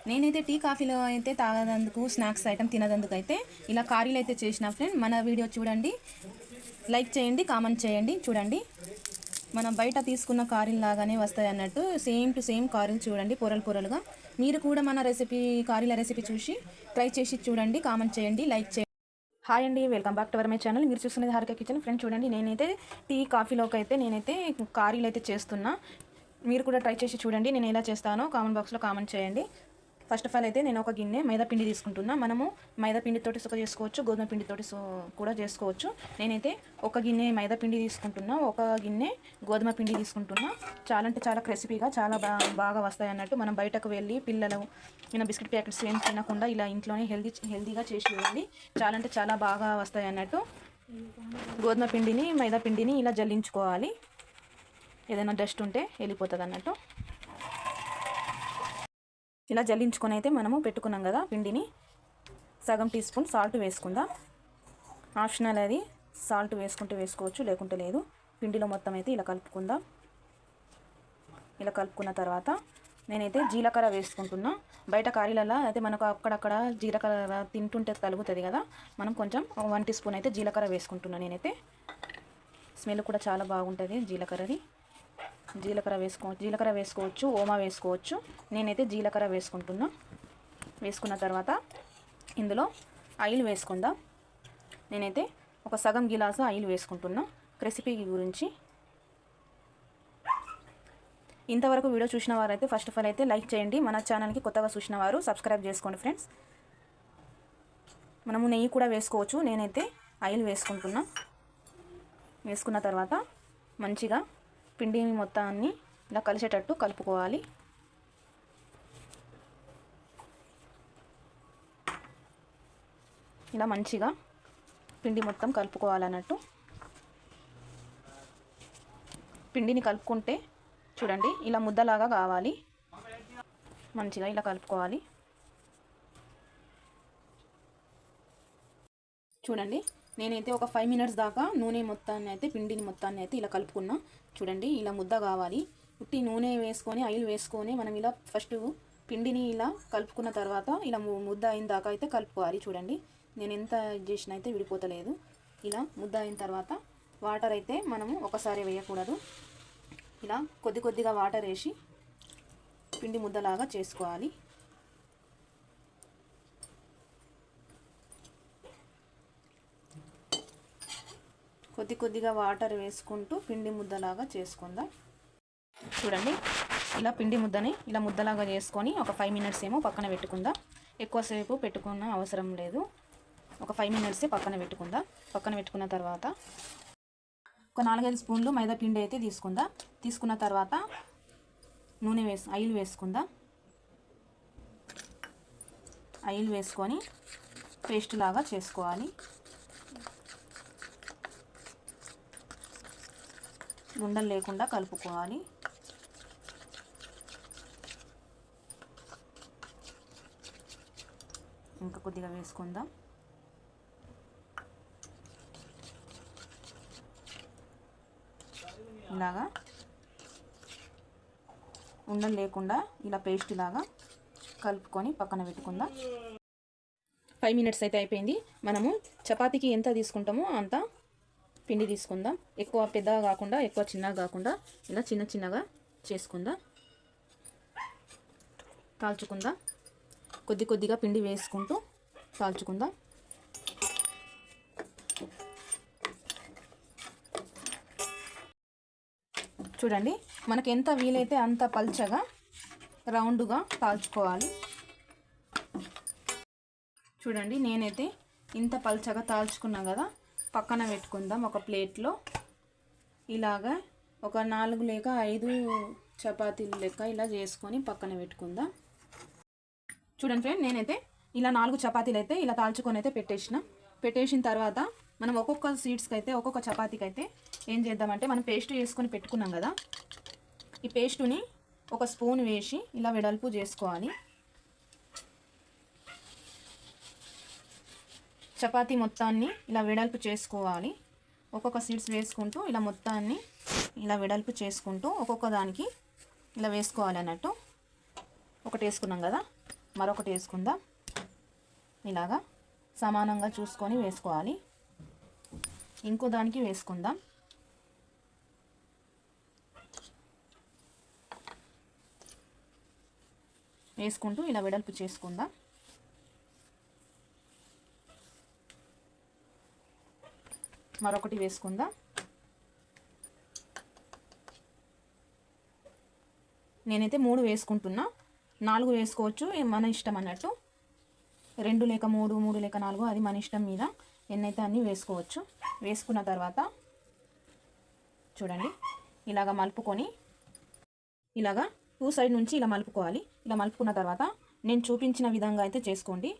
నేనైతే టీ కాఫీలో అయితే తాగదందుకు స్నాక్స్ ఐటమ్ తినదందుకు అయితే ఇలా కారీలు అయితే చేసిన ఫ్రెండ్. మన వీడియో చూడండి, లైక్ చేయండి, కామెంట్ చేయండి. చూడండి మనం బయట తీసుకున్న కారీలు లాగానే వస్తాయి అన్నట్టు, సేమ్ టు సేమ్ కారీలు చూడండి, పొరలు పొరలుగా. మీరు కూడా మన కారీల రెసిపీ చూసి ట్రై చేసి చూడండి, కామెంట్ చేయండి, లైక్ చేయండి. హాయ్ అండి, welcome back to our my channel. మీరు చూస్తున్నది హారిక కిచెన్. ఫ్రెండ్ చూడండి, నేనైతే టీ కాఫీలోకి అయితే నేనైతే కారీలు అయితే చేస్తున్నా. మీరు కూడా ట్రై చేసి చూడండి. నేను ఎలా చేస్తానో కామెంట్ బాక్స్లో కామెంట్ చేయండి. ఫస్ట్ ఆఫ్ ఆల్ అయితే నేను ఒక గిన్నె మైదా పిండి తీసుకుంటున్నా. మనము మైదా పిండితోటి సుఖ చేసుకోవచ్చు, గోధుమ పిండితోటి కూడా చేసుకోవచ్చు. నేనైతే ఒక గిన్నె మైదా పిండి తీసుకుంటున్నా, ఒక గిన్నె గోధుమ పిండి తీసుకుంటున్నా. చాలా అంటే చాలా క్రిస్పీగా చాలా బాగా వస్తాయి అన్నట్టు. మనం బయటకు వెళ్ళి పిల్లలు బిస్కెట్ ప్యాకెట్స్ ఏం తినకుండా ఇలా ఇంట్లోనే హెల్తీగా చేసి ఇవ్వండి. చాలా అంటే చాలా బాగా వస్తాయి అన్నట్టు. గోధుమ పిండిని మైదా పిండిని ఇలా జల్లించుకోవాలి, ఏదైనా డస్ట్ ఉంటే వెళ్ళిపోతుంది అన్నట్టు. ఇలా జల్లించుకొని అయితే మనము పెట్టుకున్నాం కదా పిండిని. సగం టీ స్పూన్ సాల్ట్ వేసుకుందాం. ఆప్షనల్ అది, సాల్ట్ వేసుకుంటే వేసుకోవచ్చు, లేకుంటే లేదు. పిండిలో మొత్తం అయితే ఇలా కలుపుకుందాం. ఇలా కలుపుకున్న తర్వాత నేనైతే జీలకర్ర వేసుకుంటున్నా. బయట కారీలలో అయితే మనకు అక్కడక్కడ జీలకర్ర తింటుంటే తలుగుతుంది కదా, మనం కొంచెం 1 టీ స్పూన్ అయితే జీలకర్ర వేసుకుంటున్నాను. నేనైతే స్మెల్ కూడా చాలా బాగుంటుంది జీలకర్రది. జీలకర్ర వేసుకోవచ్చు, ఓమా వేసుకోవచ్చు. నేనైతే జీలకర్ర వేసుకుంటున్నా. వేసుకున్న తర్వాత ఇందులో ఆయిల్ వేసుకుందాం. నేనైతే ఒక సగం గిలాసు ఆయిల్ వేసుకుంటున్నా రెసిపీ గురించి. ఇంతవరకు వీడియో చూసిన వారైతే ఫస్ట్ ఆఫ్ ఆల్ అయితే లైక్ చేయండి. మన ఛానల్కి కొత్తగా చూసిన వారు సబ్స్క్రైబ్ చేసుకోండి ఫ్రెండ్స్. మనము నెయ్యి కూడా వేసుకోవచ్చు. నేనైతే ఆయిల్ వేసుకుంటున్నా. వేసుకున్న తర్వాత మంచిగా పిండిని మొత్తాన్ని ఇలా కలిసేటట్టు కలుపుకోవాలి. ఇలా మంచిగా పిండి మొత్తం కలుపుకోవాలన్నట్టు. పిండిని కలుపుకుంటే చూడండి ఇలా ముద్దలాగా కావాలి. మంచిగా ఇలా కలుపుకోవాలి. చూడండి నేనైతే ఒక 5 మినిట్స్ దాకా నూనె మొత్తాన్ని అయితే పిండిని మొత్తాన్ని అయితే ఇలా కలుపుకున్నా. చూడండి ఇలా ముద్ద కావాలి. ఉట్టి నూనె వేసుకొని ఆయిల్ వేసుకొని మనం ఇలా ఫస్ట్ పిండిని ఇలా కలుపుకున్న తర్వాత ఇలా ముద్ద అయిన దాకా అయితే కలుపుకోవాలి. చూడండి నేను ఎంత చేసినా అయితే విడిపోతలేదు. ఇలా ముద్ద అయిన తర్వాత వాటర్ అయితే మనము ఒకసారి వేయకూడదు. ఇలా కొద్ది కొద్దిగా వాటర్ వేసి పిండి ముద్దలాగా చేసుకోవాలి. కొద్ది కొద్దిగా వాటర్ వేసుకుంటూ పిండి ముద్దలాగా చేసుకుందాం. చూడండి ఇలా పిండి ముద్దని ఇలా ముద్దలాగా చేసుకొని ఒక 5 మినిట్స్ ఏమో పక్కన పెట్టుకుందాం. ఎక్కువసేపు పెట్టుకున్న అవసరం లేదు. ఒక 5 మినిట్స్ పక్కన పెట్టుకుందాం. పక్కన పెట్టుకున్న తర్వాత ఒక 4-5 స్పూన్లు మైదా పిండి అయితే తీసుకుందాం. తీసుకున్న తర్వాత ఆయిల్ వేసుకుందాం. ఆయిల్ వేసుకొని పేస్ట్ లాగా చేసుకోవాలి. ఉండలు లేకుండా కలుపుకోవాలి. ఇంకా కొద్దిగా వేసుకుందాం. ఇలాగా ఉండలు లేకుండా ఇలా పేస్ట్ లాగా కలుపుకొని పక్కన పెట్టుకుందాం. 5 మినిట్స్ అయితే అయిపోయింది. మనము చపాతీకి ఎంత తీసుకుంటామో అంత పిండి తీసుకుందాం. ఎక్కువ పెద్దగా కాకుండా ఎక్కువ చిన్నగా కాకుండా ఇలా చిన్న చిన్నగా చేసుకుందాం. కాల్చుకుందాం. కొద్ది కొద్దిగా పిండి వేసుకుంటూ కాల్చుకుందాం. చూడండి మనకి ఎంత వీలైతే అంత పల్చగా రౌండ్గా కాల్చుకోవాలి. చూడండి నేనైతే ఇంత పల్చగా తాల్చుకున్నా కదా, పక్కన పెట్టుకుందాం. ఒక ప్లేట్లో ఇలాగా ఒక 4 లేక 5 చపాతీలు లెక్క ఇలా చేసుకొని పక్కన పెట్టుకుందాం. చూడండి ఫ్రెండ్ నేనైతే ఇలా 4 చపాతీలు అయితే ఇలా తాల్చుకొని అయితే పెట్టేసిన తర్వాత మనం ఒక్కొక్క సీడ్స్కి అయితే ఒక్కొక్క చపాతీకి అయితే ఏం చేద్దామంటే మనం పేస్ట్ చేసుకొని పెట్టుకున్నాం కదా, ఈ పేస్టుని ఒక స్పూన్ వేసి ఇలా వెడల్పు చేసుకోవాలి. చపాతీ మొత్తాన్ని ఇలా వెడల్పు చేసుకోవాలి. ఒక్కొక్క సీడ్స్ వేసుకుంటూ ఇలా మొత్తాన్ని ఇలా వెడల్పు చేసుకుంటూ ఒక్కొక్క దానికి ఇలా వేసుకోవాలి అన్నట్టు. ఒకటి వేసుకున్నాం కదా, మరొకటి వేసుకుందాం. ఇలాగా సమానంగా చూసుకొని వేసుకోవాలి. ఇంకో దానికి వేసుకుందాం. వేసుకుంటూ ఇలా వెడల్పు చేసుకుందాం. మరొకటి వేసుకుందాం. నేనైతే 3 వేసుకుంటున్నా. 4 వేసుకోవచ్చు, మన ఇష్టం అన్నట్టు. 2 లేక 3, 3 లేక 4 అది మన ఇష్టం మీద ఎన్నైతే అన్నీ వేసుకోవచ్చు. వేసుకున్న తర్వాత చూడండి ఇలాగ మలుపుకొని ఇలాగా 2 సైడ్ నుంచి ఇలా మలుపుకోవాలి. ఇలా మలుపుకున్న తర్వాత నేను చూపించిన విధంగా అయితే చేసుకోండి.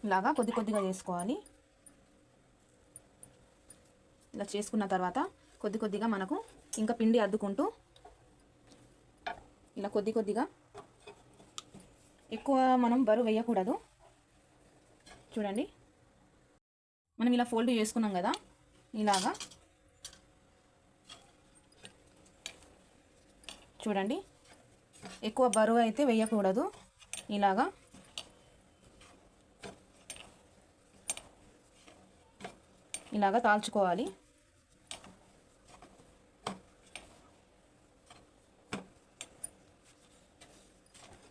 ఇలాగా కొద్ది కొద్దిగా చేసుకోవాలి. ఇలా చేసుకున్న తర్వాత కొద్ది కొద్దిగా మనకు ఇంకా పిండి అద్దుకుంటూ ఇలా కొద్ది కొద్దిగా, ఎక్కువ మనం బరువు వేయకూడదు. చూడండి మనం ఇలా ఫోల్డ్ చేసుకున్నాం కదా, ఇలాగా చూడండి ఎక్కువ బరువు అయితే వేయకూడదు. ఇలాగా తాల్చుకోవాలి.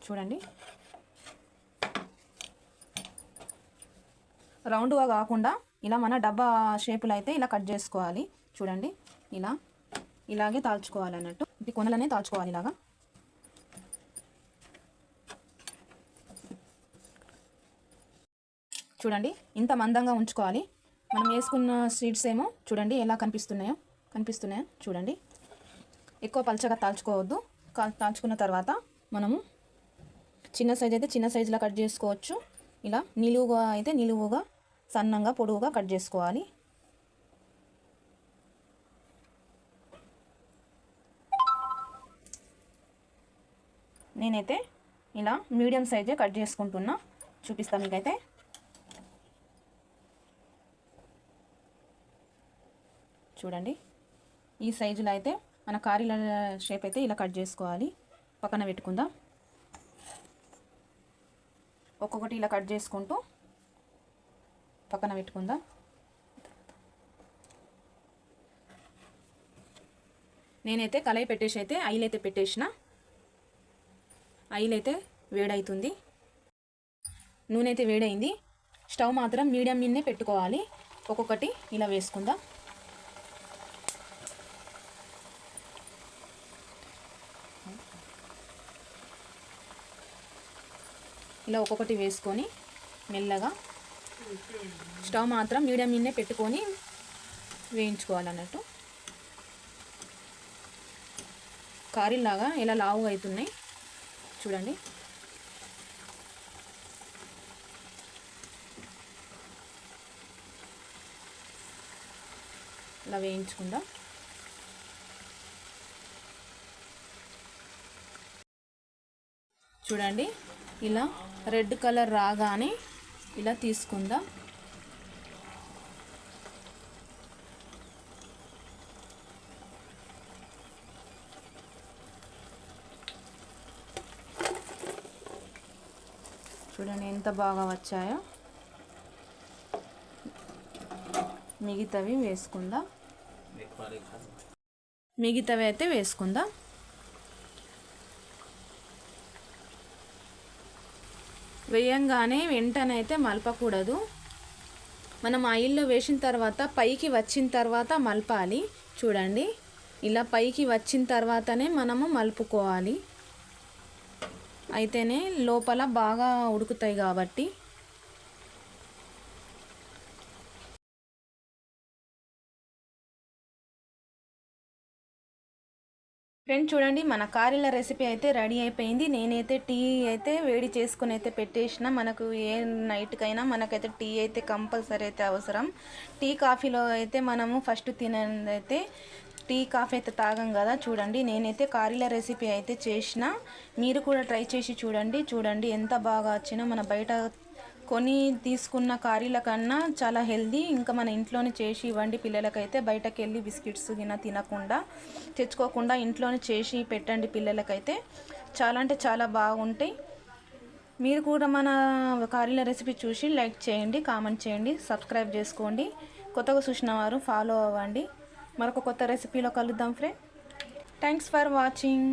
చూడండి రౌండ్గా కాకుండా ఇలా మన డబ్బా షేపులో అయితే ఇలా కట్ చేసుకోవాలి. చూడండి ఇలాగే తాల్చుకోవాలి అన్నట్టు. ఇది కొనలనే తాల్చుకోవాలి. ఇలాగా చూడండి ఇంత మందంగా ఉంచుకోవాలి. మనం వేసుకున్న సీడ్స్ ఏమో చూడండి ఎలా కనిపిస్తున్నాయో చూడండి. ఎక్కువ పల్చగా తాల్చుకోవద్దు. తాల్చుకున్న తర్వాత మనము చిన్న సైజ్ అయితే చిన్న సైజులో కట్ చేసుకోవచ్చు. ఇలా నిలువుగా అయితే నిలువుగా, సన్నంగా పొడవుగా కట్ చేసుకోవాలి. నేనైతే ఇలా మీడియం సైజే కట్ చేసుకుంటున్నా, చూపిస్తాను మీకైతే. చూడండి ఈ సైజులో అయితే మన కారీల షేప్ అయితే ఇలా కట్ చేసుకోవాలి. పక్కన పెట్టుకుందాం. ఒక్కొక్కటి ఇలా కట్ చేసుకుంటూ పక్కన పెట్టుకుందాం. నేనైతే కళాయి పెట్టేసి అయితే ఆయిల్ అయితే పెట్టేసిన. ఆయిల్ అయితే వేడవుతుంది. నూనె అయితే వేడైంది. స్టవ్ మాత్రం మీడియం మీదనే పెట్టుకోవాలి. ఒక్కొక్కటి ఇలా వేసుకుందాం. ఇలా ఒక్కొక్కటి వేసుకొని మెల్లగా స్టవ్ మాత్రం మీడియం మీదనే పెట్టుకొని వేయించుకోవాలన్నట్టు. కారీలాగా ఇలా లావుగా అవుతున్నాయి చూడండి. ఇలా వేయించుకుందాం. చూడండి ఇలా రెడ్ కలర్ రాగానే ఇలా తీసుకుందాం. చూడండి ఎంత బాగా వచ్చాయో. మిగతావి వేసుకుందాం. మిగతావి అయితే వేసుకుందాం. వేయంగానే వెంటనే అయితే మలపకూడదు. మనం ఆయిల్లో వేసిన తర్వాత పైకి వచ్చిన తర్వాత మలపాలి. చూడండి ఇలా పైకి వచ్చిన తర్వాతనే మనము మలుపుకోవాలి. అయితేనే లోపల బాగా ఉడుకుతాయి కాబట్టి. ఫ్రెండ్స్ చూడండి మన కారీల రెసిపీ అయితే రెడీ అయిపోయింది. నేనైతే టీ అయితే వేడి చేసుకుని అయితే పెట్టేసిన. మనకు ఏ నైట్కైనా మనకైతే టీ అయితే కంపల్సరీ అయితే అవసరం. టీ కాఫీలో అయితే మనము ఫస్ట్ తినేదైతే టీ కాఫీ అయితే తాగం కదా. చూడండి నేనైతే కారీల రెసిపీ అయితే చేసిన. మీరు కూడా ట్రై చేసి చూడండి ఎంత బాగా వచ్చినా. మన బయట కొని తీసుకున్న కారీల కన్నా చాలా హెల్దీ. ఇంకా మన ఇంట్లోనే చేసి ఇవ్వండి పిల్లలకైతే. బయటకు వెళ్ళి బిస్కెట్స్ తినకుండా తెచ్చుకోకుండా ఇంట్లోనే చేసి పెట్టండి పిల్లలకైతే. చాలా అంటే చాలా బాగుంటాయి. మీరు కూడా మన కారీల రెసిపీ చూసి లైక్ చేయండి, కామెంట్ చేయండి, సబ్స్క్రైబ్ చేసుకోండి. కొత్తగా చూసిన వారు ఫాలో అవ్వండి. మరొక కొత్త రెసిపీలో కలుద్దాం ఫ్రెండ్. Thanks for watching.